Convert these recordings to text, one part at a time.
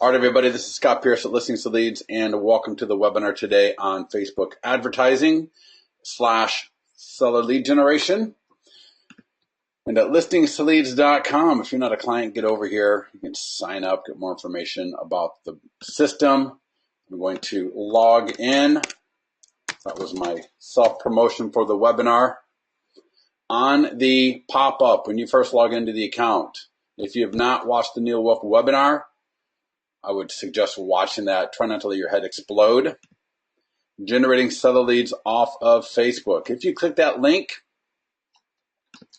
All right, everybody, this is Scott Pierce at Listings to Leads, and welcome to the webinar today on Facebook advertising / seller lead generation. And at listingstoleads.com, if you're not a client, get over here. You can sign up, get more information about the system. I'm going to log in. That was my self-promotion for the webinar. On the pop-up, when you first log into the account, if you have not watched the Neil Wolf webinar, I would suggest watching that. Try not to let your head explode. Generating seller leads off of Facebook. If you click that link,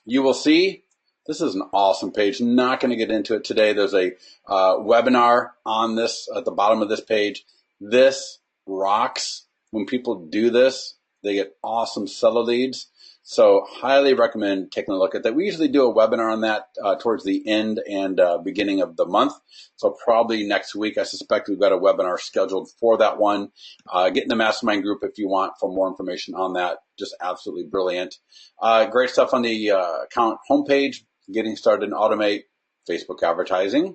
you will see this is an awesome page. Not going to get into it today. There's a webinar on this at the bottom of this page. This rocks. When people do this, they get awesome seller leads. So highly recommend taking a look at that. We usually do a webinar on that towards the end and beginning of the month. So probably next week, I suspect we've got a webinar scheduled for that one. Get in the mastermind group if you want for more information on that. Just absolutely brilliant. Great stuff on the account homepage, getting started in automate Facebook advertising,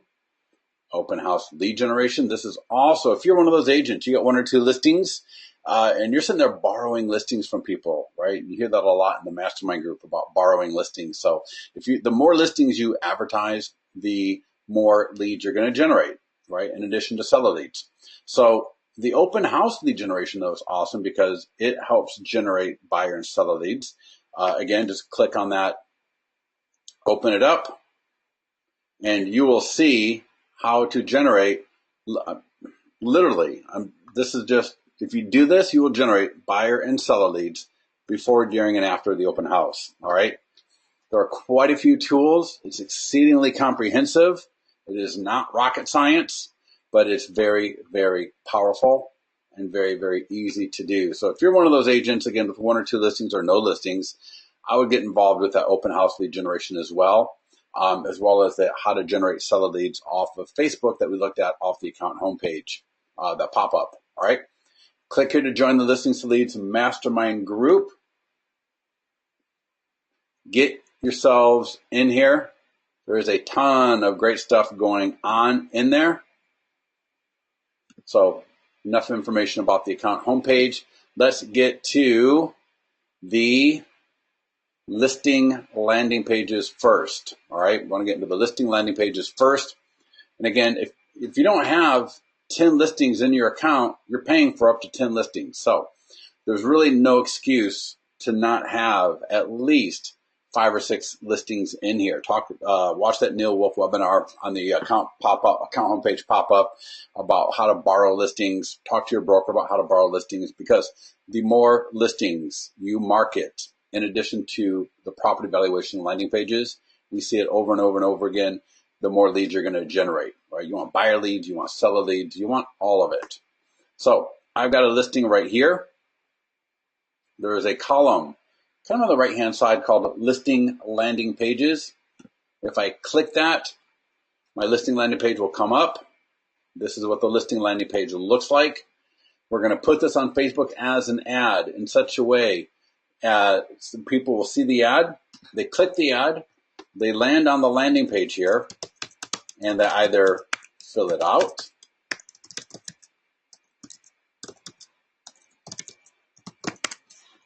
open house lead generation. This is also, if you're one of those agents, you got 1 or 2 listings, and you're sitting there borrowing listings from people, right? You hear that a lot in the mastermind group about borrowing listings. So the more listings you advertise, the more leads you're going to generate, right? In addition to seller leads. So the open house lead generation, though, is awesome because it helps generate buyer and seller leads. Again, just click on that, open it up, and you will see how to generate. Literally, this is just, if you do this, you will generate buyer and seller leads before, during, and after the open house. All right. There are quite a few tools. It's exceedingly comprehensive. It is not rocket science, but it's very, very powerful and very, very easy to do. So if you're one of those agents, again, with 1 or 2 listings or no listings, I would get involved with that open house lead generation as well as the how to generate seller leads off of Facebook that we looked at off the account homepage, that pop up. All right. Click here to join the Listings to Leads mastermind group. Get yourselves in here. There is a ton of great stuff going on in there. So enough information about the account homepage. Let's get to the listing landing pages first. All right, we want to get into the listing landing pages first. And again, if you don't have 10 listings in your account, you're paying for up to 10 listings. So there's really no excuse to not have at least 5 or 6 listings in here. Watch that Neil Wolf webinar on the account homepage pop up about how to borrow listings. Talk to your broker about how to borrow listings, because the more listings you market, in addition to the property valuation landing pages, we see it over and over and over again, the more leads you're going to generate, right? You want buyer leads, you want seller leads, you want all of it. So I've got a listing right here. There is a column kind of on the right-hand side called listing landing pages. If I click that, my listing landing page will come up. This is what the listing landing page looks like. We're going to put this on Facebook as an ad in such a way so people will see the ad, they click the ad, they land on the landing page here, and they either fill it out,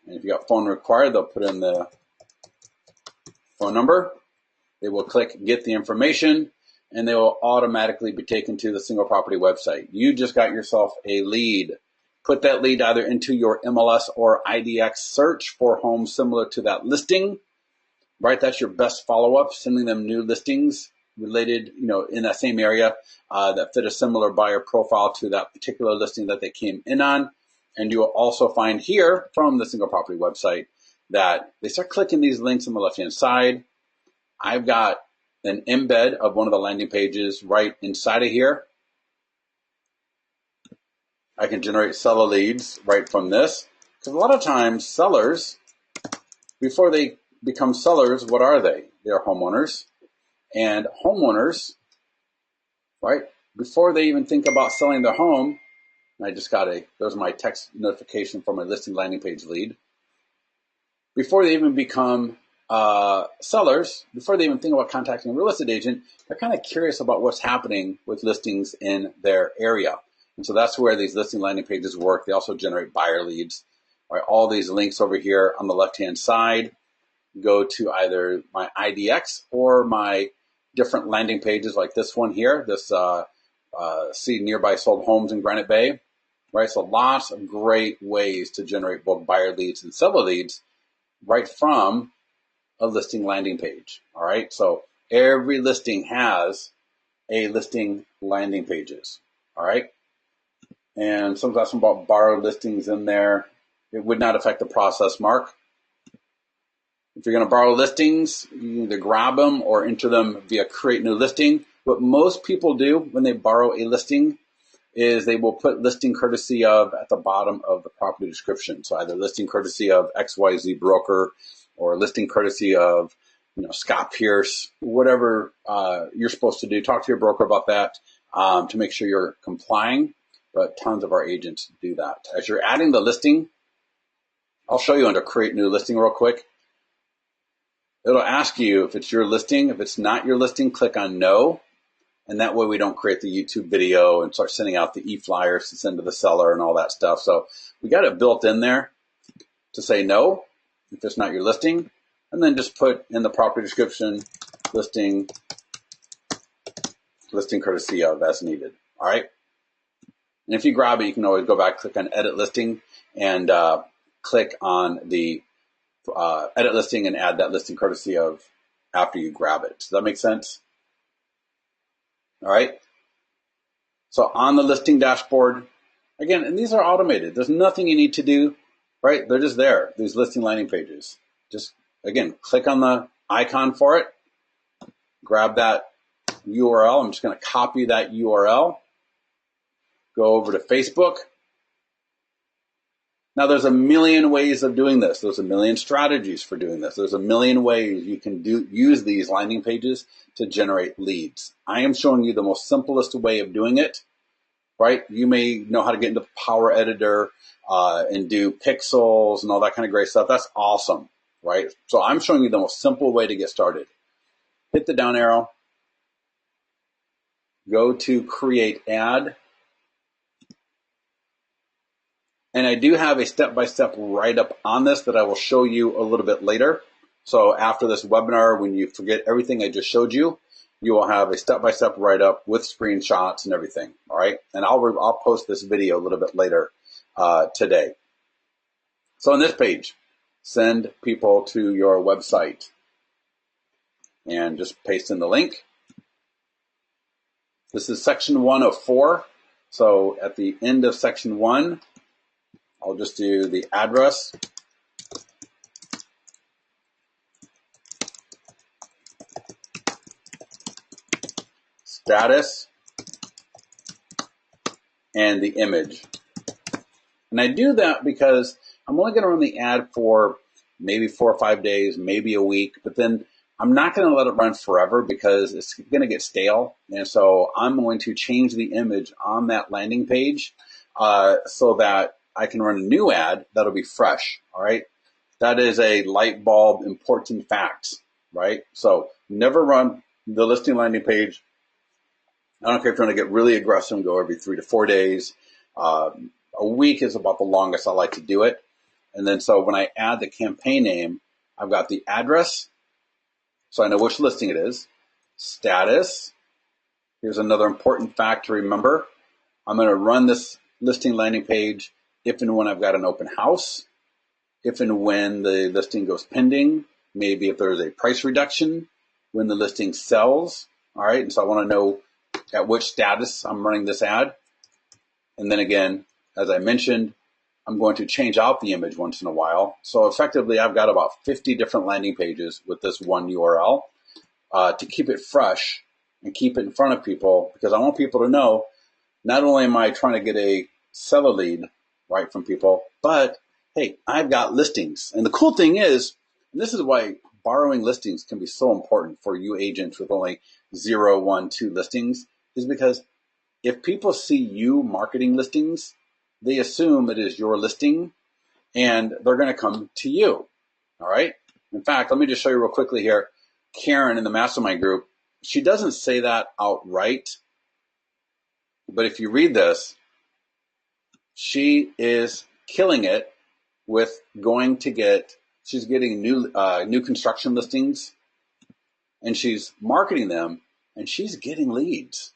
and if you got phone required, they'll put in the phone number. They will click get the information, and they will automatically be taken to the single property website. You just got yourself a lead. Put that lead either into your MLS or IDX search for homes similar to that listing, right? That's your best follow-up, sending them new listings related, in that same area that fit a similar buyer profile to that particular listing that they came in on. And you will also find here from the single property website that they start clicking these links on the left-hand side. I've got an embed of one of the landing pages right inside of here. I can generate seller leads right from this. Because a lot of times sellers, before they become sellers, what are they? They're homeowners. And homeowners, right, before they even think about selling their home, and I just got there's my text notification for my listing landing page lead. Before they even become sellers, before they even think about contacting a real estate agent, they're kind of curious about what's happening with listings in their area. And so that's where these listing landing pages work. They also generate buyer leads. Right, all these links over here on the left-hand side go to either my IDX or my different landing pages like this one here, this see nearby sold homes in Granite Bay. Right, so lots of great ways to generate both buyer leads and seller leads right from a listing landing page. All right, so every listing has a listing landing pages. All right, and sometimes some about borrowed listings in there. It would not affect the process, Mark. If you're going to borrow listings, you either grab them or enter them via create new listing. What most people do when they borrow a listing is they will put listing courtesy of at the bottom of the property description. So either listing courtesy of XYZ broker or listing courtesy of Scott Pierce, whatever you're supposed to do. Talk to your broker about that to make sure you're complying. But tons of our agents do that. As you're adding the listing, I'll show you under create new listing real quick. It'll ask you if it's your listing. If it's not your listing, click on no. And that way we don't create the YouTube video and start sending out the e-flyers to send to the seller and all that stuff. So we got it built in there to say no if it's not your listing. And then just put in the property description, listing courtesy of as needed. All right. And if you grab it, you can always go back, click on edit listing and click on the edit listing and add that listing courtesy of after you grab it. Does that make sense? All right. So on the listing dashboard, again, and these are automated. There's nothing you need to do, right? They're just there, these listing landing pages. Just, again, click on the icon for it, grab that URL. I'm just going to copy that URL, go over to Facebook. Now, there's a million ways of doing this. There's a million strategies for doing this. There's a million ways you can use these landing pages to generate leads. I am showing you the most simplest way of doing it, right? You may know how to get into Power Editor and do pixels and all that kind of great stuff. That's awesome, right? So I'm showing you the most simple way to get started. Hit the down arrow, go to Create Ad. And I do have a step-by-step write-up on this that I will show you a little bit later. So after this webinar, when you forget everything I just showed you, you will have a step-by-step write-up with screenshots and everything. All right, and I'll post this video a little bit later today. So on this page, send people to your website, and just paste in the link. This is section 1 of 4. So at the end of section 1. I'll just do the address, status, and the image. And I do that because I'm only going to run the ad for maybe 4 or 5 days, maybe a week, but then I'm not going to let it run forever because it's going to get stale. And so I'm going to change the image on that landing page so that I can run a new ad that'll be fresh, all right? That is a light bulb important fact, right? So never run the listing landing page. I don't care if you're going to get really aggressive and go every 3 to 4 days. A week is about the longest I like to do it. And then so when I add the campaign name, I've got the address, so I know which listing it is, status. Here's another important fact to remember. I'm going to run this listing landing page if and when I've got an open house, if and when the listing goes pending, maybe if there's a price reduction, when the listing sells, all right? And so I want to know at which status I'm running this ad. And then again, as I mentioned, I'm going to change out the image once in a while. So effectively, I've got about 50 different landing pages with this one URL to keep it fresh and keep it in front of people, because I want people to know not only am I trying to get a seller lead, right, from people, but hey, I've got listings. And the cool thing is, and this is why borrowing listings can be so important for you agents with only 0, 1, 2 listings, is because if people see you marketing listings, they assume it is your listing and they're going to come to you. All right. In fact, let me just show you real quickly here. Karen in the mastermind group, she doesn't say that outright, but if you read this, she is killing it with she's getting new construction listings, and she's marketing them, and she's getting leads.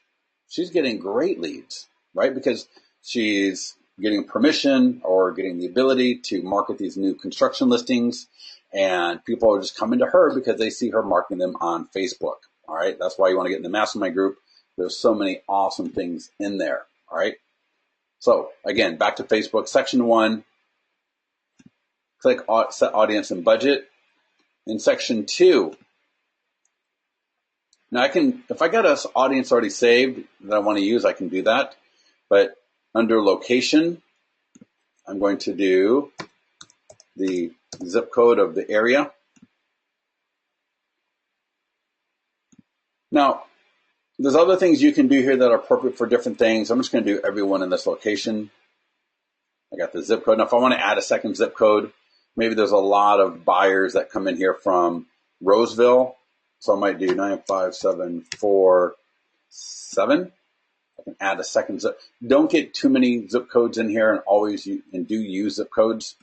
She's getting great leads, right? Because she's getting permission or getting the ability to market these new construction listings, and people are just coming to her because they see her marketing them on Facebook. All right, that's why you want to get in the mastermind group. There's so many awesome things in there. All right, so again, back to Facebook, section 1, click set audience and budget. In section 2, now if I got an audience already saved that I want to use, I can do that. But under location, I'm going to do the zip code of the area. Now, there's other things you can do here that are appropriate for different things. I'm just going to do everyone in this location. I got the zip code. Now, if I want to add a second zip code, maybe there's a lot of buyers that come in here from Roseville. So I might do 95747. I can add a second zip. Don't get too many zip codes in here, and do use zip codes.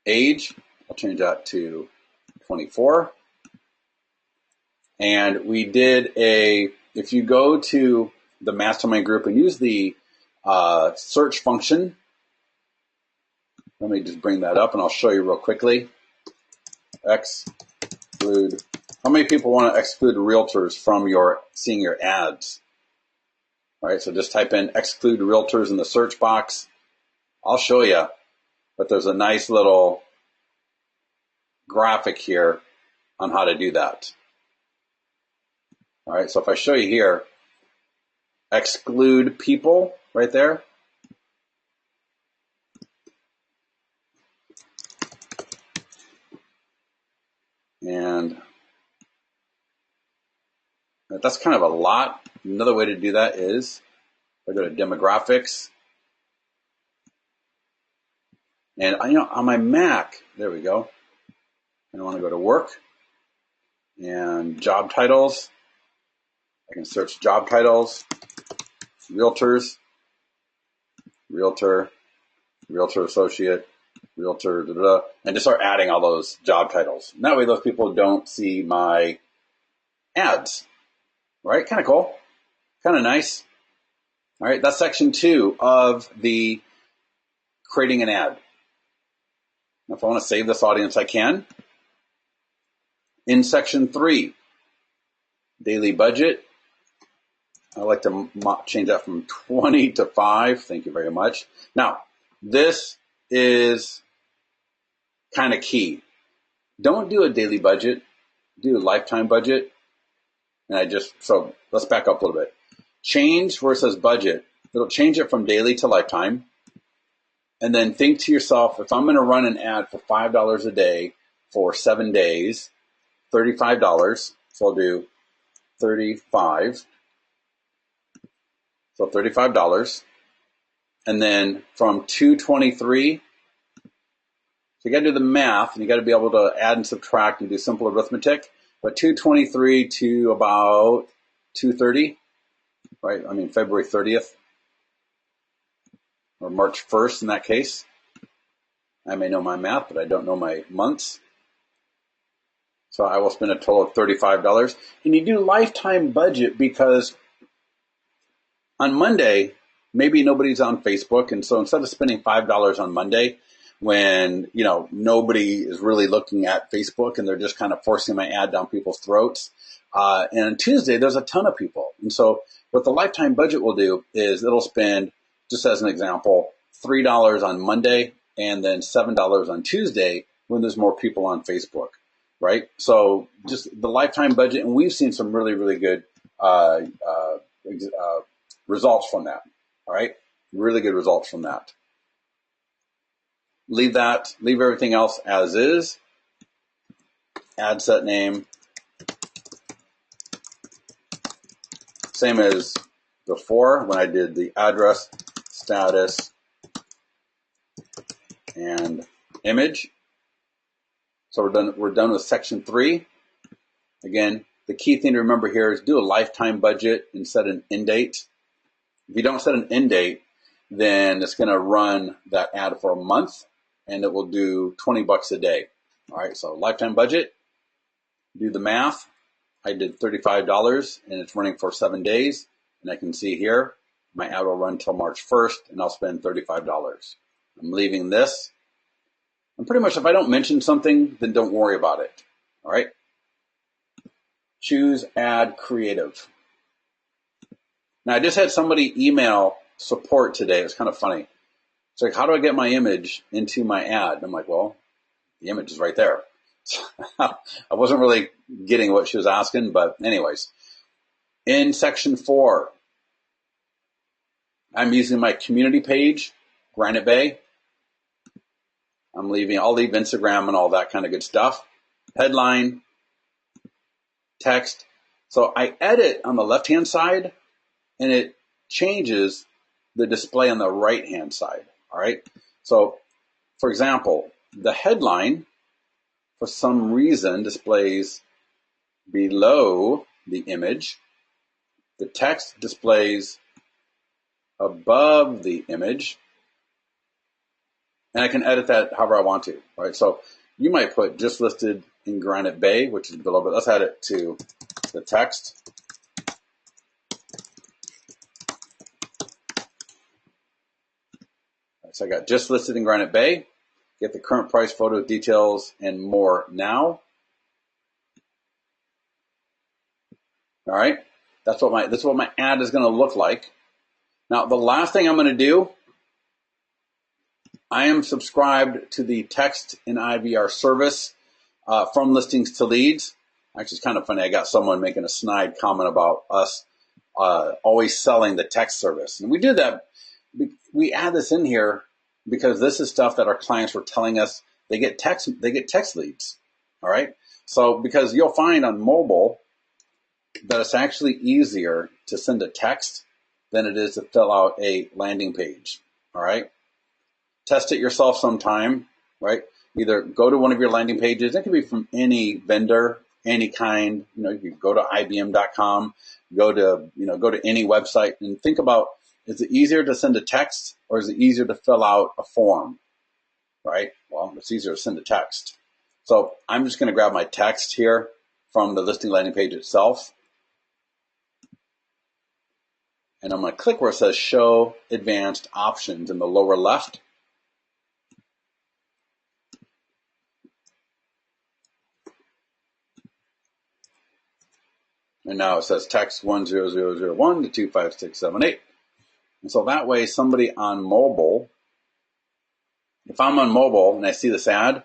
Age, I'll change that to 24. And we did if you go to the mastermind group and use the search function, let me just bring that up and I'll show you real quickly. Exclude. How many people want to exclude realtors from seeing your ads? All right, so just type in exclude realtors in the search box. I'll show you, but there's a nice little graphic here on how to do that. All right, so if I show you here, exclude people right there. And that's kind of a lot. Another way to do that is I go to demographics. And on my Mac, there we go. And I want to go to work and job titles. I can search job titles, realtors, realtor, realtor associate, realtor, and just start adding all those job titles. And that way those people don't see my ads, right? Kind of cool, kind of nice. All right, that's section 2 of the creating an ad. Now, if I want to save this audience, I can. In section 3, daily budget, I like to change that from 20 to 5. Thank you very much. Now, this is kind of key. Don't do a daily budget. Do a lifetime budget. So let's back up a little bit. Change where it says budget. It'll change it from daily to lifetime. And then think to yourself, if I'm going to run an ad for $5 a day for 7 days, $35. So I'll do 35. So $35. And then from 223, so you got to do the math, and you got to be able to add and subtract and do simple arithmetic. But 223 to about 230, right? I mean, February 30th or March 1st in that case. I may know my math, but I don't know my months. So I will spend a total of $35. And you do lifetime budget because on Monday, maybe nobody's on Facebook. And so instead of spending $5 on Monday, when nobody is really looking at Facebook and they're just kind of forcing my ad down people's throats, and on Tuesday, there's a ton of people. And so what the lifetime budget will do is it'll spend, just as an example, $3 on Monday and then $7 on Tuesday when there's more people on Facebook. Right? So just the lifetime budget, and we've seen some really, really good results from that. All right? Really good results from that. Leave everything else as is. Ad set name. Same as before when I did the address, status, and image. So we're done with section 3. Again, the key thing to remember here is do a lifetime budget and set an end date. If you don't set an end date, then it's going to run that ad for a month and it will do $20 a day. All right, so lifetime budget, do the math. I did $35 and it's running for 7 days. And I can see here, my ad will run till March 1st and I'll spend $35. I'm leaving this. And pretty much if I don't mention something, then don't worry about it. All right. Choose ad creative. Now I just had somebody email support today. It was kind of funny. It's like, how do I get my image into my ad? And I'm like, well, the image is right there. I wasn't really getting what she was asking, but anyways, in section 4, I'm using my community page, Granite Bay. I'll leave Instagram and all that kind of good stuff. Headline, text. So I edit on the left-hand side and it changes the display on the right-hand side. All right. So for example, the headline for some reason displays below the image. The text displays above the image. And I can edit that however I want to, right? So you might put just listed in Granite Bay, which is below, but let's add it to the text. So I got just listed in Granite Bay, get the current price, photo details, and more now. All right, this is what my ad is going to look like. Now, the last thing I'm going to do, I am subscribed to the text and IVR service from listings to leads. Actually, it's kind of funny. I got someone making a snide comment about us always selling the text service. And we do that. We add this in here because this is stuff that our clients were telling us they get text leads. All right. So because you'll find on mobile that it's actually easier to send a text than it is to fill out a landing page. All right. Test it yourself sometime, right? Either go to one of your landing pages. It can be from any vendor, any kind. You can go to IBM.com, go to any website and think about, is it easier to send a text or is it easier to fill out a form, right? Well, it's easier to send a text. So I'm just going to grab my text here from the listing landing page itself. And I'm going to click where it says Show Advanced Options in the lower left. And now it says text 10001 to 25678. And so that way somebody on mobile, if I'm on mobile and I see this ad,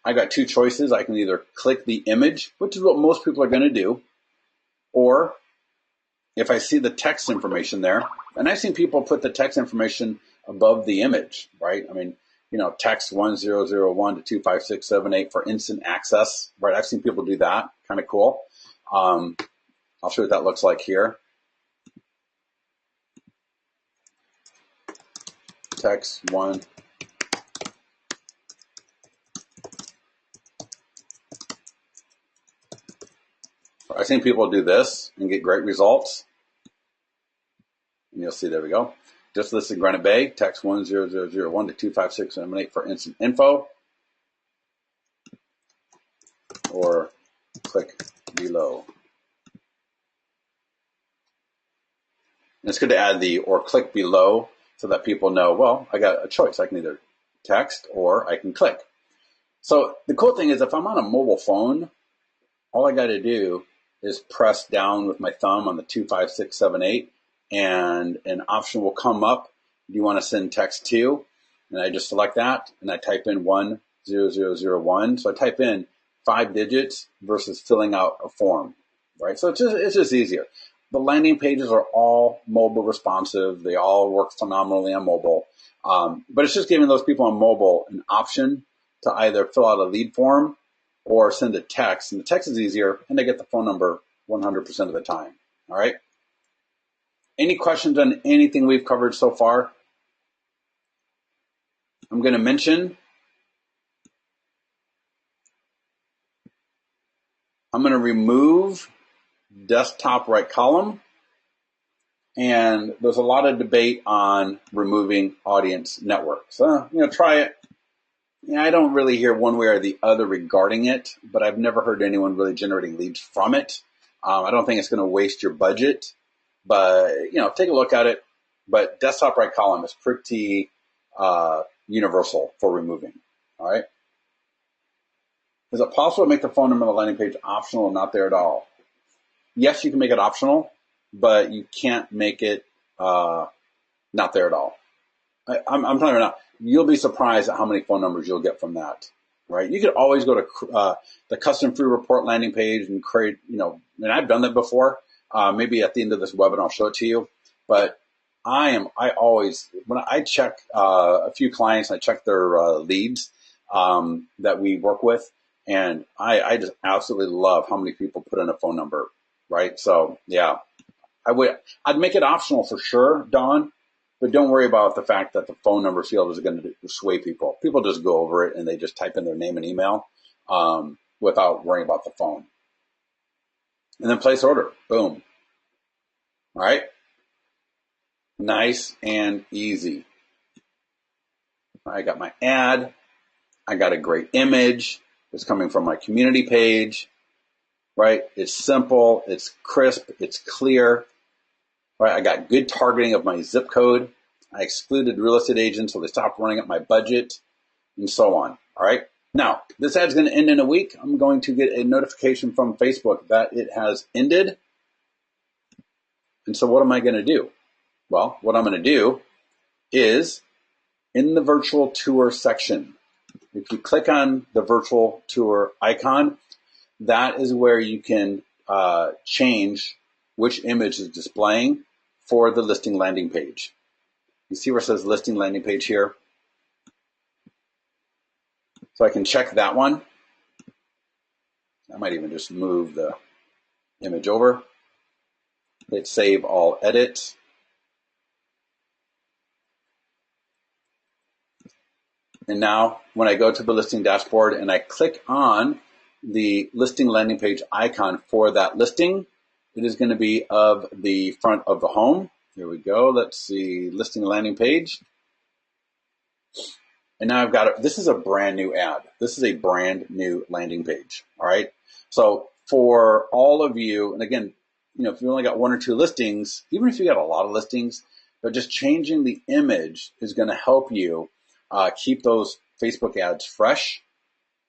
I got two choices. I can either click the image, which is what most people are going to do, or if I see the text information there, and I've seen people put the text information above the image, right? I mean, text 1001 to 25678 for instant access, right? I've seen people do that. Kind of cool. I'll show you what that looks like here. Text 1. I've seen people do this and get great results. And you'll see, there we go. Just listed Granite Bay, text 10001 to 25678 for instant info. Or click below. And it's good to add the or click below so that people know, well, I got a choice. I can either text or I can click. So the cool thing is if I'm on a mobile phone, all I got to do is press down with my thumb on the 25678 and an option will come up. Do you want to send text to? And I just select that and I type in 10001. So I type in 5 digits versus filling out a form, right? So it's just easier. The landing pages are all mobile responsive. They all work phenomenally on mobile. But it's just giving those people on mobile an option to either fill out a lead form or send a text. And the text is easier, and they get the phone number 100% of the time. All right? Any questions on anything we've covered so far? I'm going to mention I'm going to remove desktop right column. And there's a lot of debate on removing audience network. So, try it. I don't really hear one way or the other regarding it, but I've never heard anyone really generating leads from it. I don't think it's going to waste your budget, but, take a look at it. But desktop right column is pretty universal for removing. All right. Is it possible to make the phone number on the landing page optional and not there at all? Yes, you can make it optional, but you can't make it not there at all. I'm telling you now, you'll be surprised at how many phone numbers you'll get from that, right? You could always go to the custom free report landing page and create, and I've done that before. Maybe at the end of this webinar, I'll show it to you. But I always, when I check a few clients, I check their leads that we work with, and I just absolutely love how many people put in a phone number, right? So yeah, I'd make it optional for sure, Dawn, but don't worry about the fact that the phone number field is going to sway people. People just go over it and they just type in their name and email without worrying about the phone. And then place order, boom. All right. Nice and easy. I got my ad. I got a great image. It's coming from my community page, right? It's simple. It's crisp. It's clear, right? I got good targeting of my zip code. I excluded real estate agents so they stopped running up my budget and so on. All right. Now, this ad's going to end in a week. I'm going to get a notification from Facebook that it has ended. And so what am I going to do? Well, what I'm going to do is in the virtual tour section, if you click on the virtual tour icon, that is where you can change which image is displaying for the listing landing page. You see where it says listing landing page here? So I can check that one. I might even just move the image over. Hit save all edits. And now when I go to the listing dashboard and I click on the listing landing page icon for that listing, it is going to be of the front of the home. Here we go. Let's see, listing landing page. And now I've got it. This is a brand new ad. This is a brand new landing page. All right. So for all of you, and again, if you only got one or two listings, even if you got a lot of listings, but just changing the image is going to help you keep those Facebook ads fresh,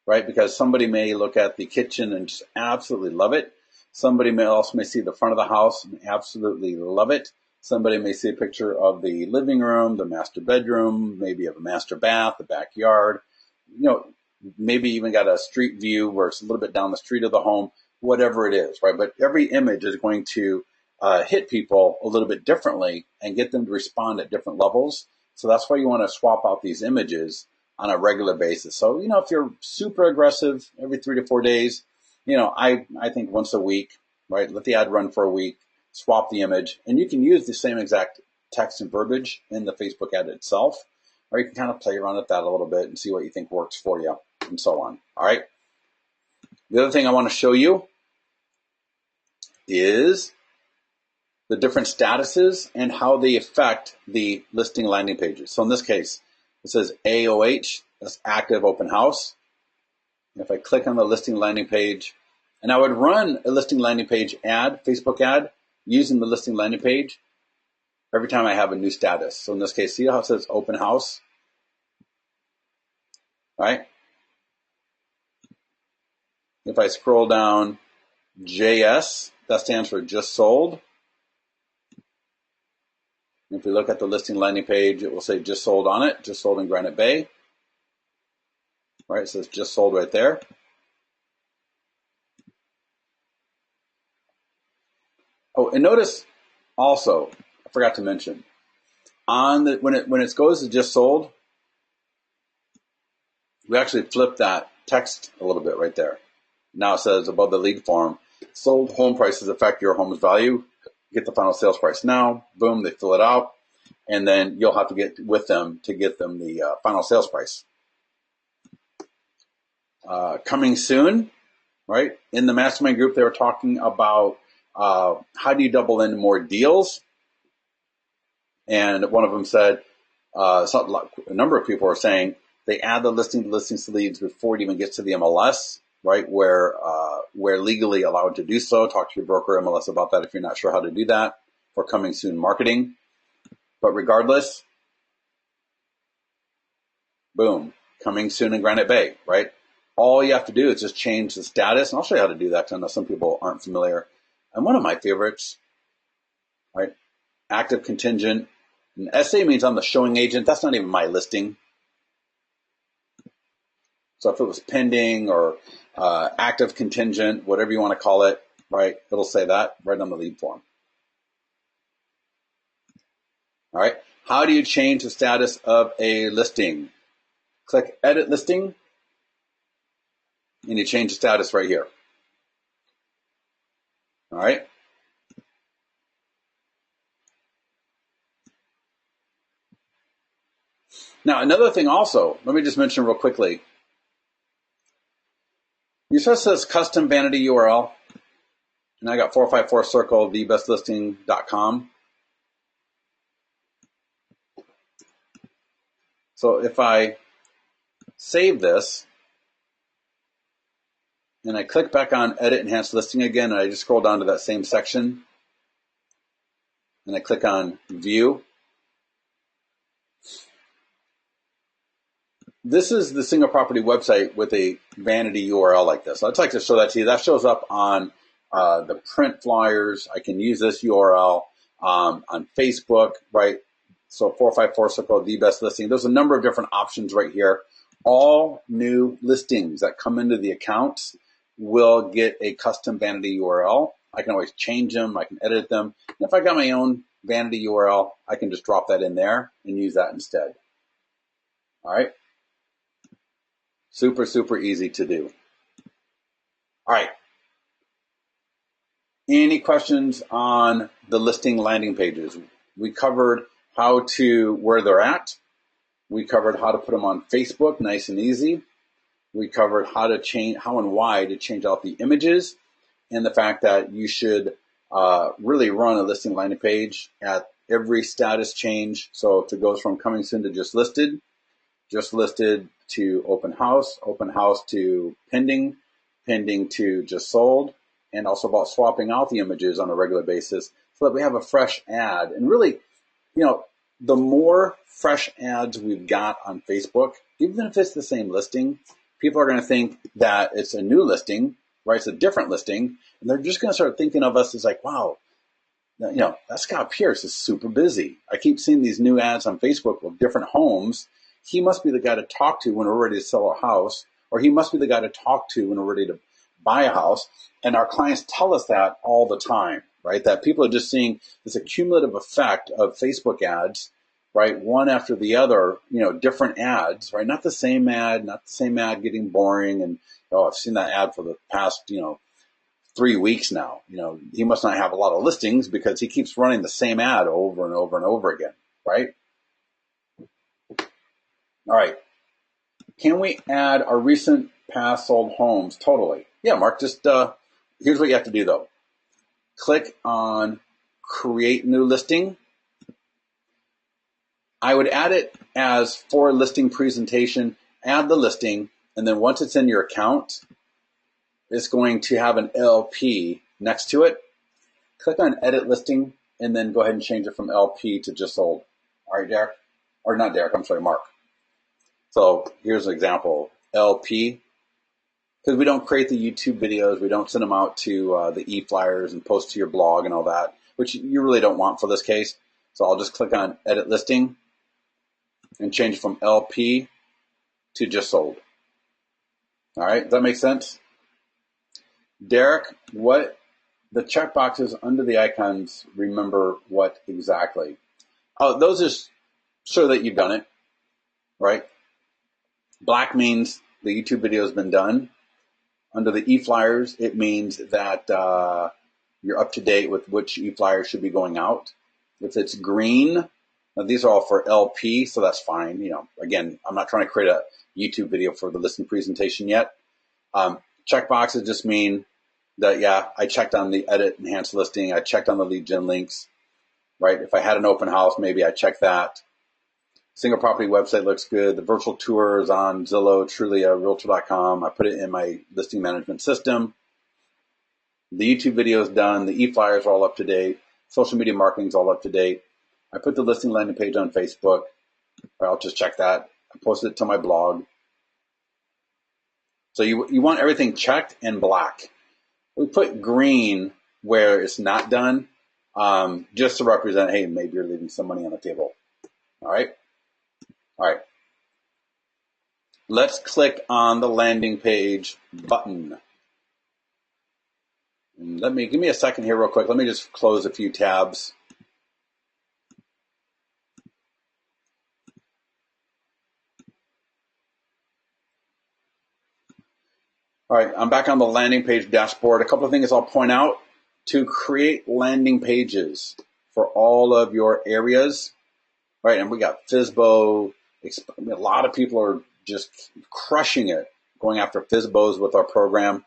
right? Because somebody may look at the kitchen and just absolutely love it. Somebody may see the front of the house and absolutely love it. Somebody may see a picture of the living room, the master bedroom, maybe of a master bath, the backyard, maybe even got a street view where it's a little bit down the street of the home, whatever it is, right? But every image is going to hit people a little bit differently and get them to respond at different levels. So that's why you want to swap out these images on a regular basis. So, if you're super aggressive every 3 to 4 days, I think once a week, right? Let the ad run for a week, swap the image, and you can use the same exact text and verbiage in the Facebook ad itself, or you can kind of play around with that a little bit and see what you think works for you and so on. All right. The other thing I want to show you is the different statuses and how they affect the listing landing pages. So in this case, it says AOH, that's active open house. And if I click on the listing landing page, and I would run a listing landing page ad, Facebook ad, using the listing landing page every time I have a new status. So in this case, see how it says open house, right? If I scroll down JS, that stands for just sold. If we look at the listing landing page, it will say just sold on it, just sold in Granite Bay. Right, it says just sold right there. Oh, and notice also, I forgot to mention, when it goes to just sold, we actually flip that text a little bit right there. Now it says above the lead form, sold home prices affect your home's value. Get the final sales price now. Boom, they fill it out, and then you'll have to get with them to get them the final sales price. Coming soon, right? In the mastermind group, they were talking about how do you double in more deals? And one of them said, a number of people are saying they add the listing to listings to leads before it even gets to the MLS, right? Where legally allowed to do so. Talk to your broker MLS about that if you're not sure how to do that for coming soon marketing. But regardless, boom, coming soon in Granite Bay, right? All you have to do is just change the status. And I'll show you how to do that because I know some people aren't familiar. And one of my favorites, right? Active contingent. And SA means I'm the showing agent. That's not even my listing. So if it was pending or active contingent, whatever you want to call it, right, it'll say that right on the lead form. All right. How do you change the status of a listing? Click Edit Listing, and you change the status right here. All right. Now, another thing also, let me just mention real quickly. You see it says custom vanity URL, and I got 454 circle thebestlisting.com. So if I save this and I click back on Edit Enhanced Listing again, and I just scroll down to that same section, and I click on View. This is the single property website with a vanity URL like this. I'd like to show that to you. That shows up on the print flyers. I can use this URL on Facebook, right? So 454 circle the best listing. There's a number of different options right here. All new listings that come into the accounts will get a custom vanity URL. I can always change them. I can edit them. And if I got my own vanity URL, I can just drop that in there and use that instead. All right. Super, super easy to do. All right. Any questions on the listing landing pages? We covered where they're at. We covered how to put them on Facebook, nice and easy. We covered how and why to change out the images, and the fact that you should really run a listing landing page at every status change. So if it goes from coming soon to just listed to open house to pending to just sold, and also about swapping out the images on a regular basis so that we have a fresh ad. And really, the more fresh ads we've got on Facebook, even if it's the same listing, people are going to think that it's a new listing, right? It's a different listing, and they're just going to start thinking of us as like, wow, that Scott Pierce is super busy. I keep seeing these new ads on Facebook with different homes. He must be the guy to talk to when we're ready to sell a house, or he must be the guy to talk to when we're ready to buy a house. And our clients tell us that all the time, right? That people are just seeing this accumulative effect of Facebook ads, right? One after the other, different ads, right? Not the same ad getting boring. And, I've seen that ad for the past, 3 weeks now. He must not have a lot of listings because he keeps running the same ad over and over and over again, right? All right. Can we add our recent past sold homes? Totally. Yeah, Mark, just here's what you have to do, though. Click on Create New Listing. I would add it as for listing presentation, add the listing, and then once it's in your account, it's going to have an LP next to it. Click on Edit Listing, and then go ahead and change it from LP to just sold. All right, Derek? Or not Derek, I'm sorry, Mark. So here's an example, LP, because we don't create the YouTube videos. We don't send them out to the e-flyers and post to your blog and all that, which you really don't want for this case. So I'll just click on Edit Listing and change from LP to just sold. All right, does that make sense? Derek, what the checkboxes under the icons, remember what exactly? Oh, those are so that you've done it, right? Black means the YouTube video has been done. Under the e-flyers, it means that you're up to date with which e-flyers should be going out. If it's green, now these are all for LP, so that's fine. Again, I'm not trying to create a YouTube video for the listing presentation yet. check boxes just mean that, yeah, I checked on the edit enhanced listing. I checked on the lead gen links, right? If I had an open house, maybe I check that. Single property website looks good. The virtual tour is on Zillow, Trulia, Realtor.com. I put it in my listing management system. The YouTube video is done. The e-flyers are all up to date. Social media marketing is all up to date. I put the listing landing page on Facebook. I'll just check that. I posted it to my blog. So you want everything checked and black. We put green where it's not done, just to represent, hey, maybe you're leaving some money on the table. All right. Let's click on the landing page button. And give me a second here real quick. Let me just close a few tabs. All right, I'm back on the landing page dashboard. A couple of things I'll point out. To create landing pages for all of your areas, right? And we got FSBO. A lot of people are just crushing it, going after FSBOs with our program.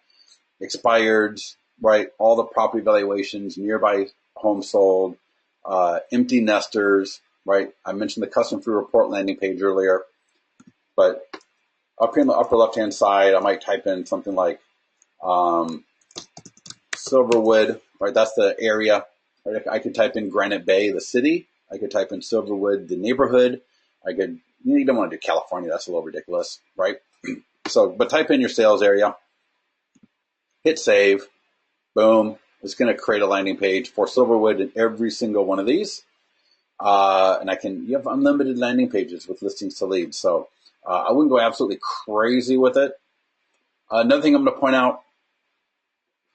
Expireds, right? All the property valuations, nearby homes sold, empty nesters, right? I mentioned the custom free report landing page earlier, but up here in the upper left-hand side, I might type in something like Silverwood, right? That's the area. Right? I could type in Granite Bay, the city. I could type in Silverwood, the neighborhood. You don't want to do California. That's a little ridiculous, right? So, but type in your sales area. Hit save. Boom. It's going to create a landing page for Silverwood in every single one of these. And you have unlimited landing pages with listings to leads. So I wouldn't go absolutely crazy with it. Another thing I'm going to point out,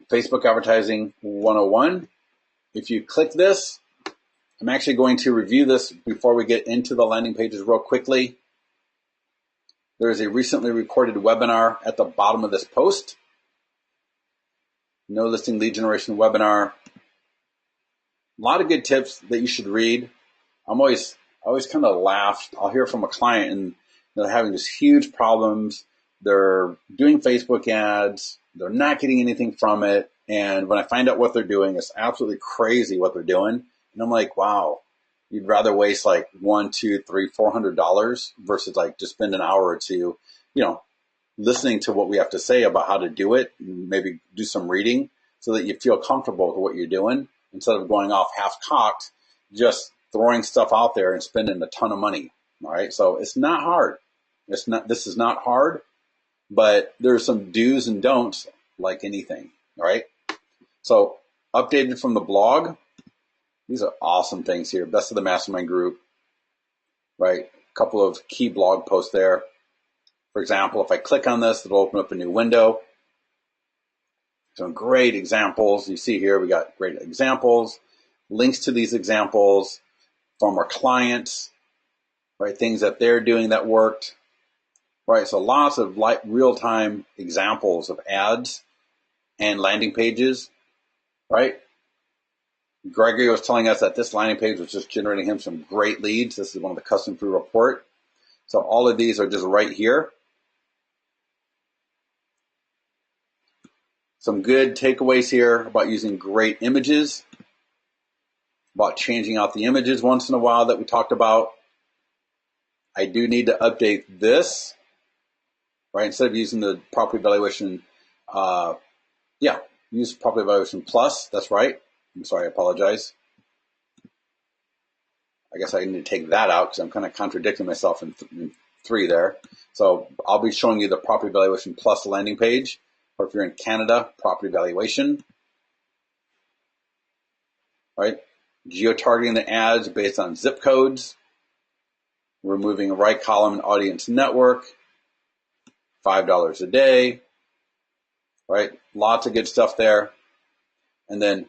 Facebook Advertising 101. If you click this, I'm actually going to review this before we get into the landing pages real quickly. There is a recently recorded webinar at the bottom of this post. No listing lead generation webinar. A lot of good tips that you should read. I always kind of laugh. I'll hear from a client and they're having these huge problems. They're doing Facebook ads. They're not getting anything from it. And when I find out what they're doing, it's absolutely crazy what they're doing. And I'm like, wow, you'd rather waste like $100, $200, $300, $400 versus like just spend an hour or two, listening to what we have to say about how to do it, and maybe do some reading so that you feel comfortable with what you're doing instead of going off half-cocked, just throwing stuff out there and spending a ton of money. All right, so it's not hard. This is not hard, but there's some do's and don'ts like anything. All right, so updated from the blog. These are awesome things here. Best of the Mastermind group, right? A couple of key blog posts there. For example, if I click on this, it'll open up a new window. Some great examples. You see here, we got great examples, links to these examples from our clients, right? Things that they're doing that worked, right? So lots of real-time examples of ads and landing pages, right? Gregory was telling us that this landing page was just generating him some great leads. This is one of the custom free report. So all of these are just right here. Some good takeaways here about using great images, about changing out the images once in a while that we talked about. I do need to update this, right? Instead of using the property evaluation, use property evaluation plus. That's right. I'm sorry, I apologize. I guess I need to take that out because I'm kind of contradicting myself in 3 there. So I'll be showing you the property evaluation plus landing page. Or if you're in Canada, property valuation, right? Geo-targeting the ads based on zip codes, removing a right column in audience network, $5 a day, right? Lots of good stuff there. And then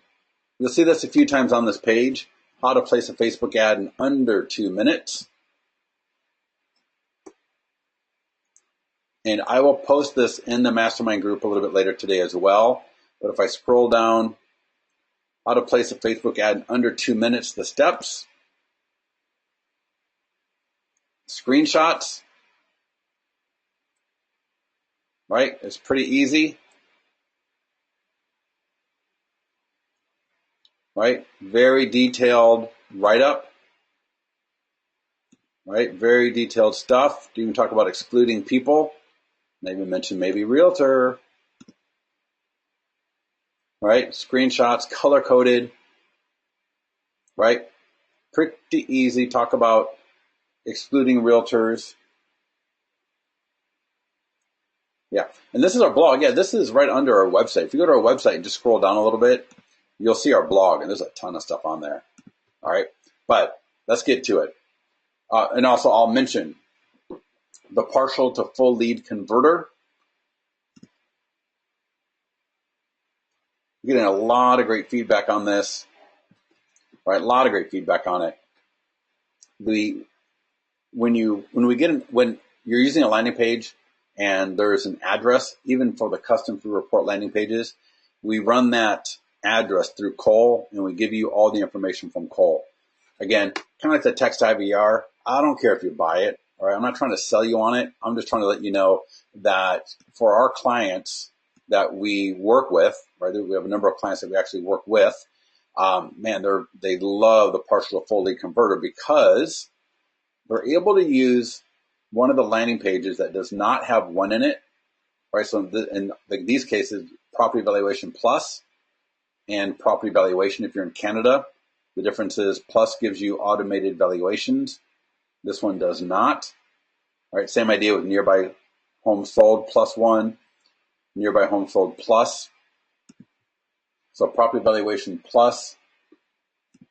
you'll see this a few times on this page, how to place a Facebook ad in under 2 minutes. And I will post this in the mastermind group a little bit later today as well. But if I scroll down, how to place a Facebook ad in under 2 minutes, the steps, screenshots, right? It's pretty easy. right? Very detailed write-up, right? Very detailed stuff. Do even talk about excluding people. Maybe mention maybe realtor, right? Screenshots, color-coded, right? Pretty easy. Talk about excluding realtors. Yeah, and this is our blog. Yeah, this is right under our website. If you go to our website and just scroll down a little bit, you'll see our blog, and there's a ton of stuff on there. All right, but let's get to it. And also, I'll mention the partial to full lead converter. We're getting a lot of great feedback on this. Right, a lot of great feedback on it. When you're using a landing page and there's an address, even for the custom free report landing pages, we run that address through Cole and we give you all the information from Cole. Again, kind of like the text IVR. I don't care if you buy it. All right, I'm not trying to sell you on it. I'm just trying to let you know that for our clients that we work with, right? We have a number of clients that we actually work with. They love the partial to full lead converter because they're able to use one of the landing pages that does not have one in it, right? So in these cases, property valuation plus and property valuation if you're in Canada. The difference is plus gives you automated valuations. This one does not. All right, same idea with nearby homes sold plus one, nearby homes sold plus. So property valuation plus,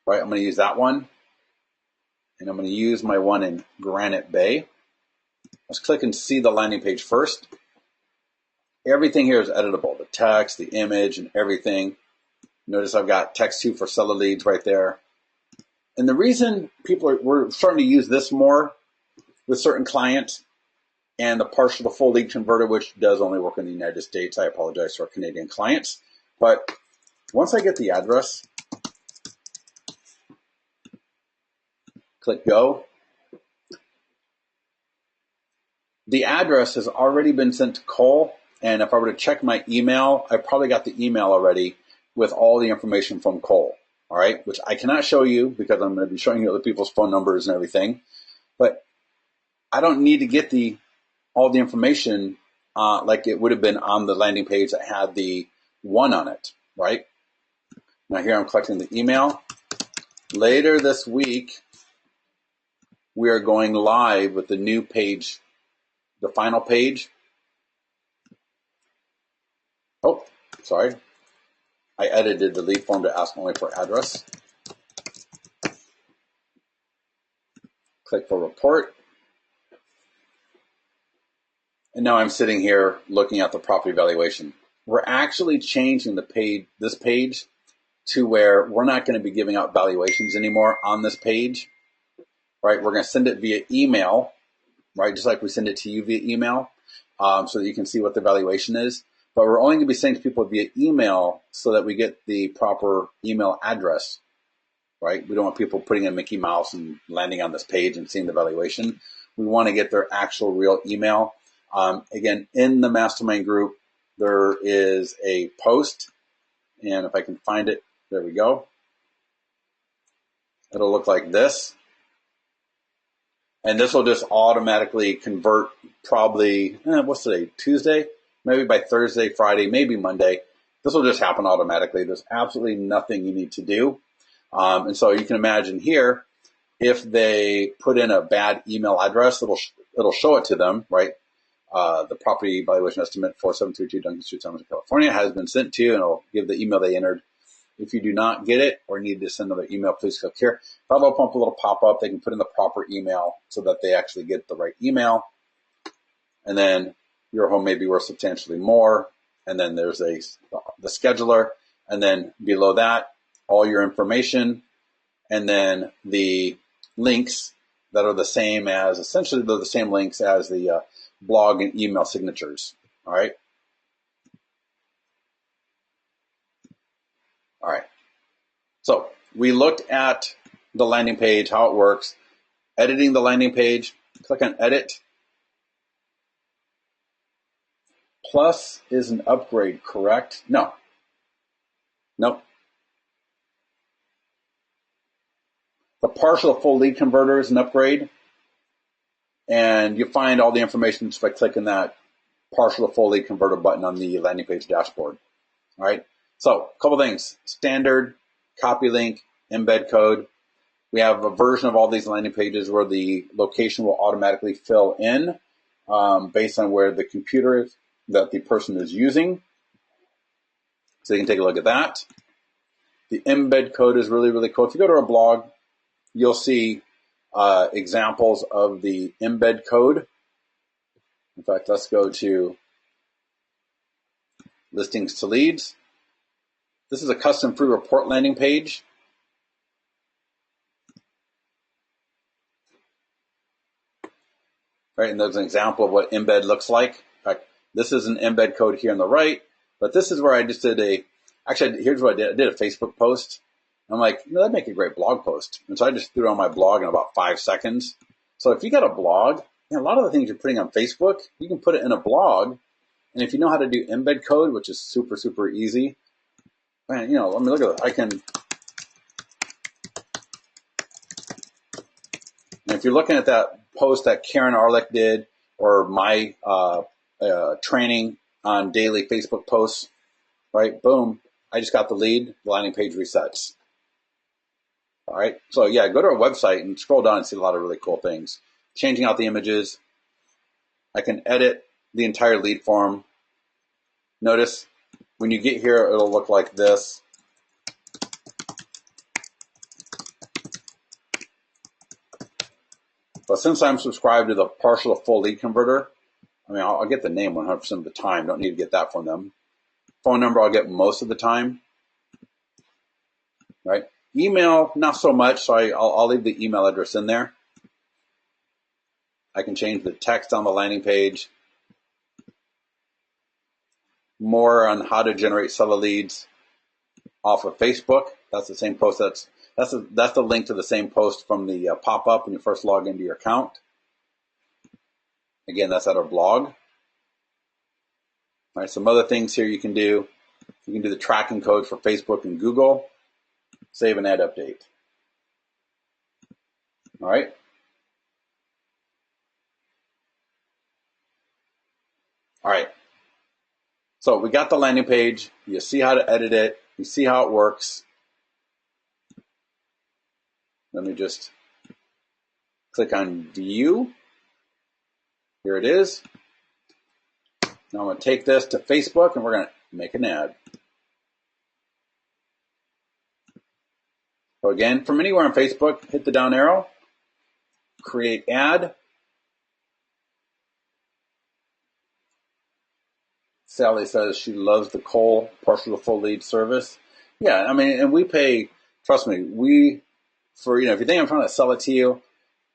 right? I'm going to use that one. And I'm going to use my one in Granite Bay. Let's click and see the landing page first. Everything here is editable. The text, the image, and everything. Notice I've got text 2 for seller leads right there. And the reason we're starting to use this more with certain clients and the partial to full lead converter, which does only work in the United States. I apologize to our Canadian clients. But once I get the address, click go. The address has already been sent to Cole. And if I were to check my email, I probably got the email already with all the information from Cole. All right, which I cannot show you because I'm going to be showing you other people's phone numbers and everything. But I don't need to get all the information like it would have been on the landing page that had the one on it, right? Now here I'm collecting the email. Later this week, we are going live with the new page, the final page. Oh, sorry. I edited the lead form to ask only for address. Click for report. And now I'm sitting here looking at the property valuation. We're actually changing this page to where we're not going to be giving out valuations anymore on this page, right? We're going to send it via email, right? Just like we send it to you via email, so that you can see what the valuation is. But we're only going to be sending to people via email so that we get the proper email address, right? We don't want people putting in Mickey Mouse and landing on this page and seeing the valuation. We want to get their actual real email. Again, in the mastermind group, there is a post, and if I can find it, there we go. It'll look like this. And this will just automatically convert probably, what's today, Tuesday? Maybe by Thursday, Friday, maybe Monday. This will just happen automatically. There's absolutely nothing you need to do. And so you can imagine here, if they put in a bad email address, it'll show it to them, right? The property valuation estimate 4732 Duncan Street, San Jose, California has been sent to you, and it'll give the email they entered. If you do not get it or need to send another email, please click here. That'll open up a little pop-up. They can put in the proper email so that they actually get the right email. And then your home may be worth substantially more. And then there's the scheduler. And then below that, all your information. And then the links that are the same as, essentially they're the same links as the blog and email signatures. All right. All right. So we looked at the landing page, how it works, editing the landing page, click on edit. Plus is an upgrade, correct? No. Nope. partial to full lead converter is an upgrade. And you find all the information just by clicking that partial to full lead converter button on the landing page dashboard. All right. So a couple things: standard, copy link, embed code. We have a version of all these landing pages where the location will automatically fill in based on where the computer is that the person is using. So you can take a look at that. The embed code is really, really cool. If you go to our blog, you'll see examples of the embed code. In fact, let's go to listings to leads. This is a custom free report landing page. Right, and there's an example of what embed looks like. In fact, this is an embed code here on the right, but this is where I just did here's what I did. I did a Facebook post. I'm like, that'd make a great blog post. And so I just threw it on my blog in about 5 seconds. So if you got a blog, a lot of the things you're putting on Facebook, you can put it in a blog. And if you know how to do embed code, which is super, super easy, man, let me look at it. And if you're looking at that post that Karen Arlick did, or my training on daily Facebook posts, right? Boom. I just got the lead, the landing page resets. All right. So yeah, go to our website and scroll down and see a lot of really cool things. Changing out the images. I can edit the entire lead form. Notice when you get here, it'll look like this. But since I'm subscribed to the partial to full lead converter, I'll get the name 100% of the time. Don't need to get that from them. Phone number I'll get most of the time. Right? Email, not so much, so I'll leave the email address in there. I can change the text on the landing page. More on how to generate seller leads off of Facebook. That's the same post. That's the link to the same post from the pop-up when you first log into your account. Again, that's at our blog. All right, some other things here you can do. You can do the tracking code for Facebook and Google. Save and add update. All right. All right. So we got the landing page. You see how to edit it. You see how it works. Let me just click on view. Here it is. Now I'm going to take this to Facebook and we're going to make an ad. So again, from anywhere on Facebook, hit the down arrow, create ad. Sally says she loves the Cole partial to full lead service. Yeah, and we pay, trust me, if you think I'm trying to sell it to you,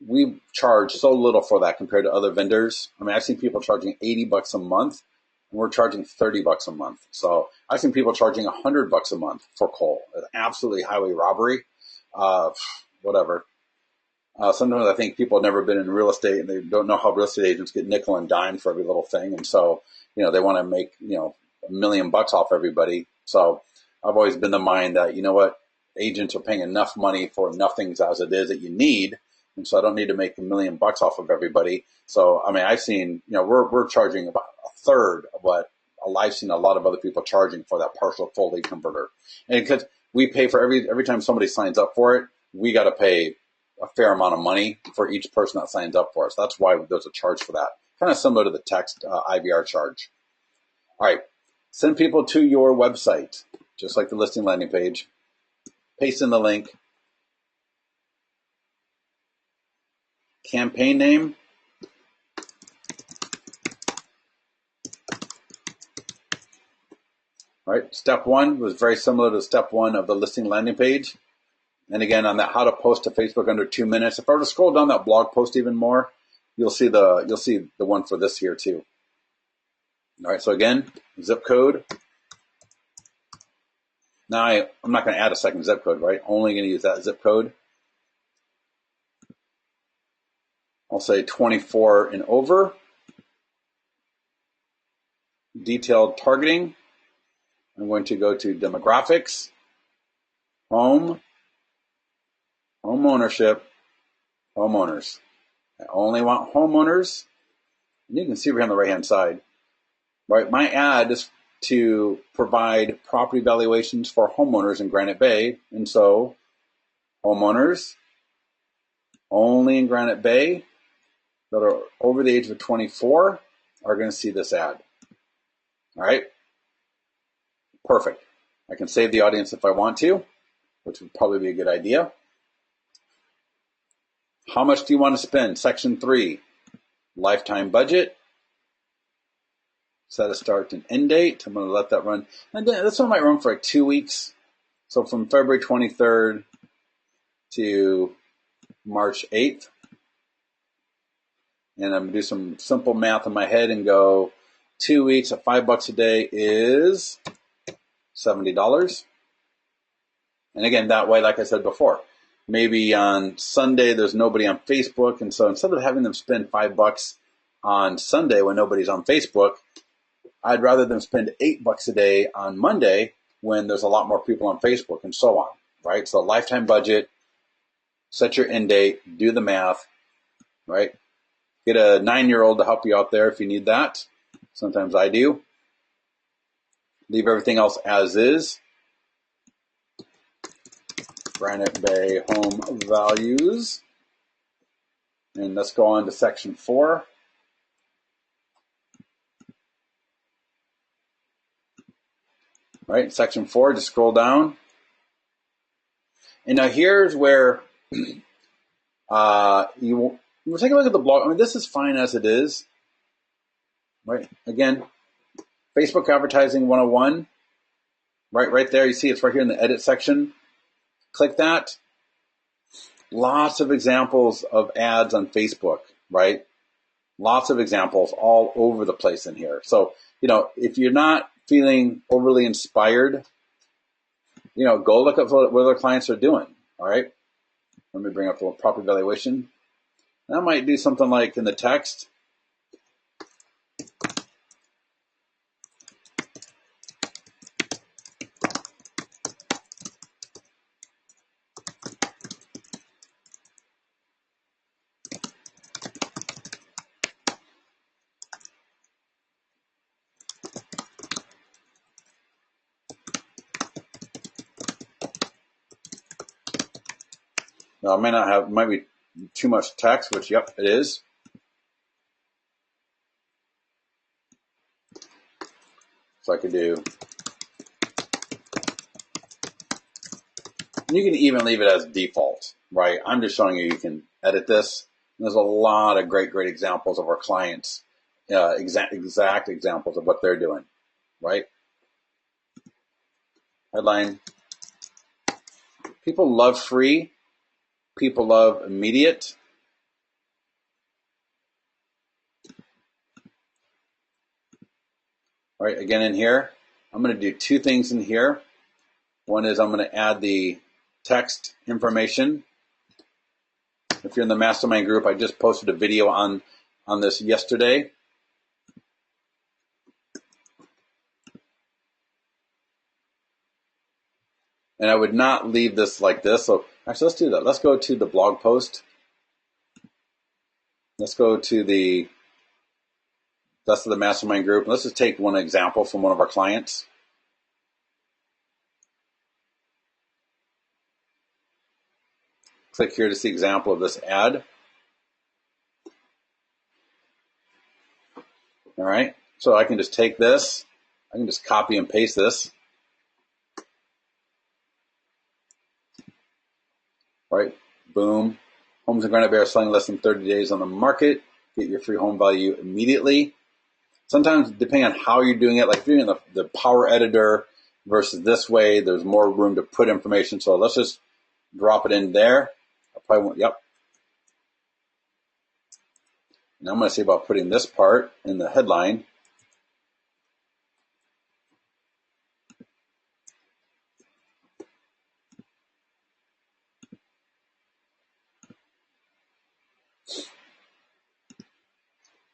we charge so little for that compared to other vendors. I've seen people charging $80 a month, and we're charging $30 a month. So I've seen people charging $100 a month for Cole. It's absolutely highway robbery. Whatever. Sometimes I think people have never been in real estate and they don't know how real estate agents get nickel and dime for every little thing. And so, they want to make, $1 million off everybody. So I've always been the mind that, agents are paying enough money for enough things as it is that you need. And so I don't need to make $1 million off of everybody. So, I've seen, we're charging about a third of what I've seen a lot of other people charging for that partial full lead converter. And because we pay for every time somebody signs up for it, we got to pay a fair amount of money for each person that signs up for us. That's why there's a charge for that. Kind of similar to the text IVR charge. All right. Send people to your website, just like the listing landing page. Paste in the link. Campaign name. All right. Step 1 was very similar to step 1 of the listing landing page. And again, on that how to post to Facebook under 2 minutes. If I were to scroll down that blog post even more, you'll see the one for this here too. All right. So again, zip code. Now I'm not going to add a second zip code, right? Only going to use that zip code. I'll say 24 and over. Detailed targeting. I'm going to go to demographics, home. home ownership, homeowners. I only want homeowners. And you can see over here on the right-hand side, right? My ad is to provide property valuations for homeowners in Granite Bay. And so homeowners only in Granite Bay that are over the age of 24 are going to see this ad. All right. Perfect. I can save the audience if I want to, which would probably be a good idea. How much do you want to spend? Section 3, lifetime budget. Set a start and end date. I'm going to let that run. And this one might run for like 2 weeks. So from February 23rd to March 8th. And I'm going to do some simple math in my head and go 2 weeks at $5 a day is $70. And again, that way, like I said before, maybe on Sunday there's nobody on Facebook. And so instead of having them spend $5 on Sunday when nobody's on Facebook, I'd rather them spend $8 a day on Monday when there's a lot more people on Facebook and so on, right? So lifetime budget, set your end date, do the math, right? Get a 9-year-old to help you out there if you need that. Sometimes I do. Leave everything else as is. Granite Bay home values. And let's go on to section 4. Right, section 4, just scroll down. And now here's where we'll take a look at the blog. I mean, this is fine as it is. Right, again, Facebook Advertising 101. Right there, you see it's right here in the edit section. Click that. Lots of examples of ads on Facebook, right? Lots of examples all over the place in here. So, if you're not feeling overly inspired, go look up what other clients are doing, all right? Let me bring up the property valuation. And I might do something like in the text. Now, it might be too much text, which, yep, it is. So I could do, and you can even leave it as default, right? I'm just showing you can edit this. And there's a lot of great examples of our clients, exact examples of what they're doing, right? Headline, people love free. People love immediate. All right, again in here, I'm going to do 2 things in here. One is I'm going to add the text information. If you're in the mastermind group, I just posted a video on this yesterday. And I would not leave this like this. So actually, let's do that. Let's go to the blog post. Let's go to the rest of the mastermind group. Let's just take one example from one of our clients. Click here to see example of this ad. All right. So I can just take this. I can just copy and paste this. Right, boom. Homes in Granite Bay are selling less than 30 days on the market. Get your free home value immediately. Sometimes, depending on how you're doing it, like if you're doing the power editor versus this way, there's more room to put information. So let's just drop it in there. I probably won't, yep. Now I'm going to see about putting this part in the headline.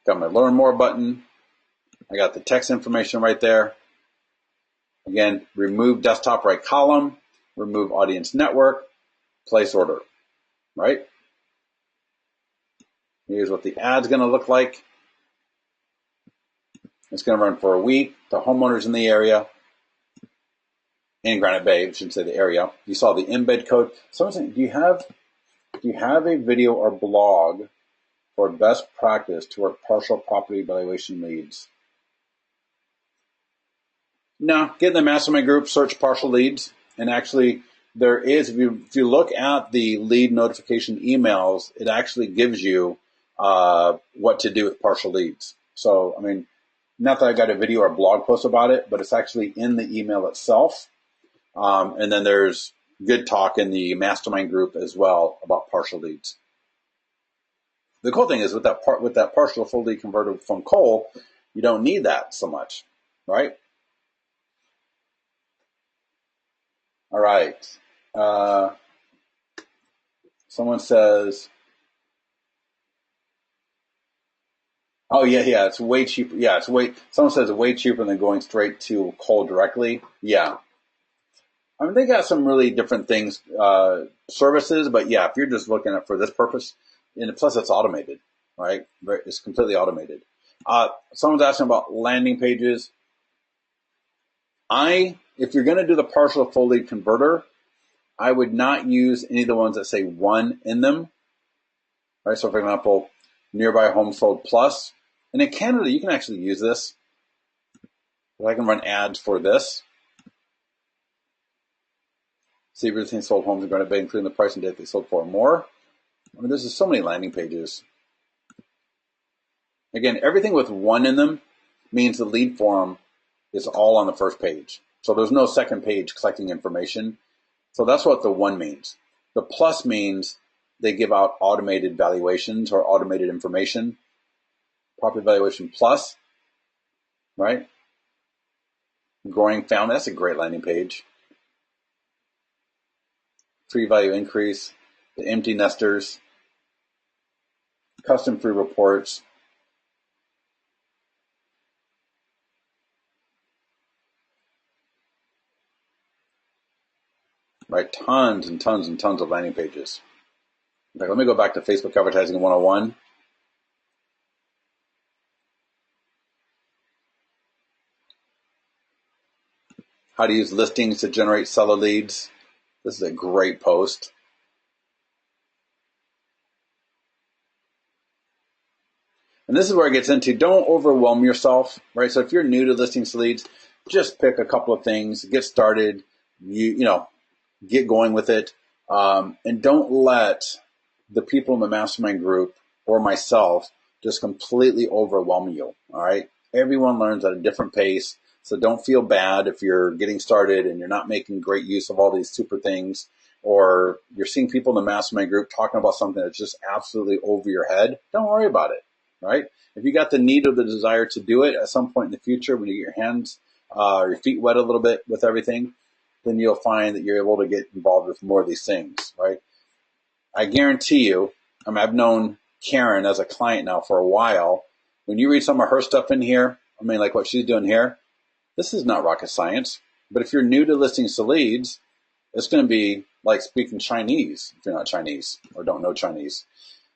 Got my learn more button. I got the text information right there. Again, remove desktop right column, remove audience network, place order. right? Here's what the ad's going to look like. It's going to run for a week. The homeowners in the area, in Granite Bay, I shouldn't say the area. You saw the embed code. Someone's saying, do you have a video or blog for best practice to work partial property valuation leads? No, get in the mastermind group, search partial leads, and actually there is, if you look at the lead notification emails, it actually gives you what to do with partial leads. So, I mean, not that I got a video or a blog post about it, but it's actually in the email itself. And then there's good talk in the mastermind group as well about partial leads. The cool thing is with that partial full lead converter from Cole, you don't need that so much, right? All right. Someone says, oh yeah, it's way cheaper. Yeah, someone says it's way cheaper than going straight to Cole directly. Yeah. I mean, they got some really different things, services, but yeah, if you're just looking at for this purpose, and plus it's automated, right? It's completely automated. Someone's asking about landing pages. If you're going to do the partial full lead converter, I would not use any of the ones that say one in them, right? So for example, nearby home sold plus, and in Canada, you can actually use this. I can run ads for this. See everything sold homes in Granite Bay, including the price and date they sold for or more. I mean, there's just so many landing pages. Again, everything with one in them means the lead form is all on the first page. So there's no second page collecting information. So that's what the one means. The plus means they give out automated valuations or automated information. Property valuation plus, right? Growing family, that's a great landing page. Free value increase, the empty nesters, custom free reports. Right, tons and tons and tons of landing pages. In fact, let me go back to Facebook Advertising 101. How to use listings to generate seller leads. This is a great post. And this is where it gets into, don't overwhelm yourself, right? So if you're new to listings to leads, just pick a couple of things, get started, get going with it. And don't let the people in the mastermind group or myself just completely overwhelm you, all right? Everyone learns at a different pace. So don't feel bad if you're getting started and you're not making great use of all these super things, or you're seeing people in the mastermind group talking about something that's just absolutely over your head. Don't worry about it, right? If you got the need or the desire to do it at some point in the future, when you get your hands or your feet wet a little bit with everything, then you'll find that you're able to get involved with more of these things, right? I guarantee you, I've known Karen as a client now for a while. When you read some of her stuff in here, like what she's doing here, this is not rocket science. But if you're new to listings to leads, it's going to be like speaking Chinese if you're not Chinese or don't know Chinese,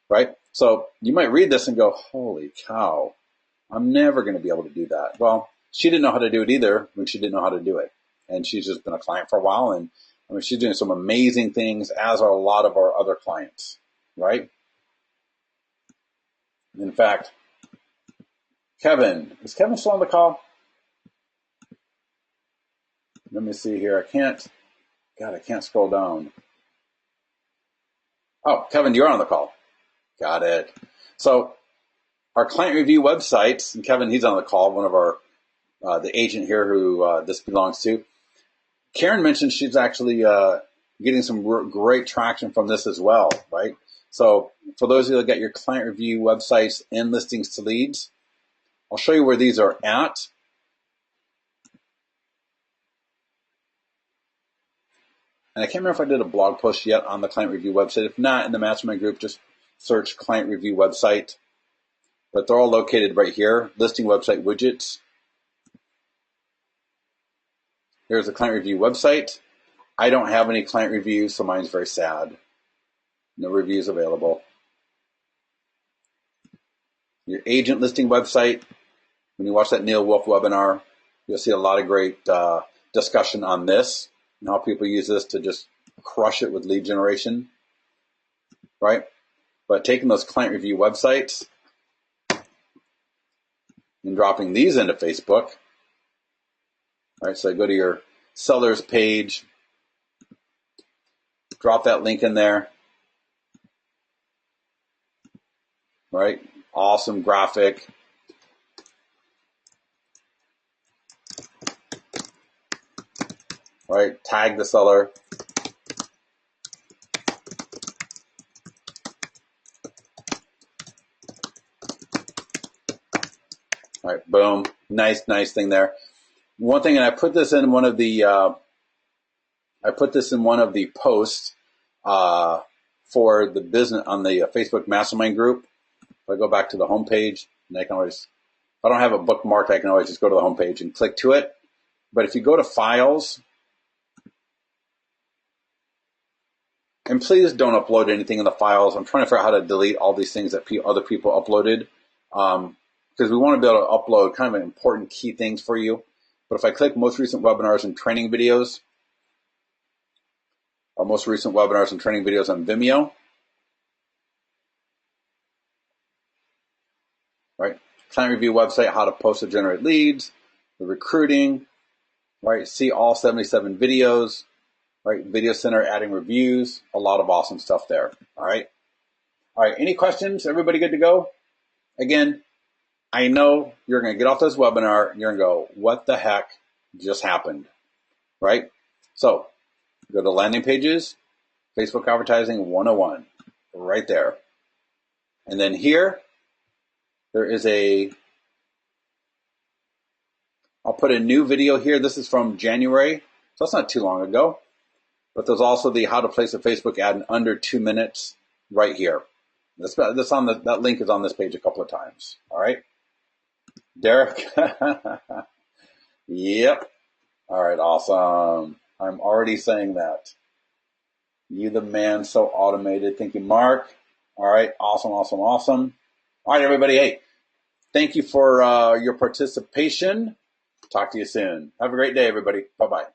right? So you might read this and go, holy cow, I'm never going to be able to do that. Well, she didn't know how to do it either when she didn't know how to do it. And she's just been a client for a while. And she's doing some amazing things, as are a lot of our other clients, right? In fact, is Kevin still on the call? Let me see here. I can't scroll down. Oh, Kevin, you're on the call. Got it. So our client review websites, and Kevin, he's on the call, one of our, the agent here who this belongs to. Karen mentioned she's actually getting some great traction from this as well, right? So for those of you that got your client review websites and listings to leads, I'll show you where these are at. And I can't remember if I did a blog post yet on the client review website. If not, in the mastermind group, just search client review website. But they're all located right here, listing website widgets. Here's the client review website. I don't have any client reviews, so mine's very sad. No reviews available. Your agent listing website. When you watch that Neil Wolf webinar, you'll see a lot of great discussion on this and how people use this to just crush it with lead generation, right? But taking those client review websites and dropping these into Facebook, right? So I go to your sellers page, drop that link in there, right? Awesome graphic. Right, tag the seller. All right, boom, nice thing there. One thing, and I put this in one of the posts for the business on the Facebook Mastermind group. If I go back to the homepage, and I can always, if I don't have a bookmark, I can always just go to the homepage and click to it. But if you go to Files, and please don't upload anything in the files. I'm trying to figure out how to delete all these things that other people uploaded, because we want to be able to upload kind of important key things for you. But if I click most recent webinars and training videos, or most recent webinars and training videos on Vimeo, right? Client review website, how to post or generate leads, the recruiting, right? See all 77 videos. Right, Video Center, adding reviews, a lot of awesome stuff there. All right. Any questions? Everybody good to go? Again, I know you're going to get off this webinar and you're going to go, what the heck just happened? Right? So go to landing pages, Facebook Advertising 101, right there. And then here, there is I'll put a new video here. This is from January, so that's not too long ago. But there's also the how to place a Facebook ad in under 2 minutes right here. That link is on this page a couple of times. All right, Derek. Yep. All right, awesome. I'm already saying that. You the man, so automated. Thank you, Mark. All right, awesome. All right, everybody. Hey, thank you for your participation. Talk to you soon. Have a great day, everybody. Bye-bye.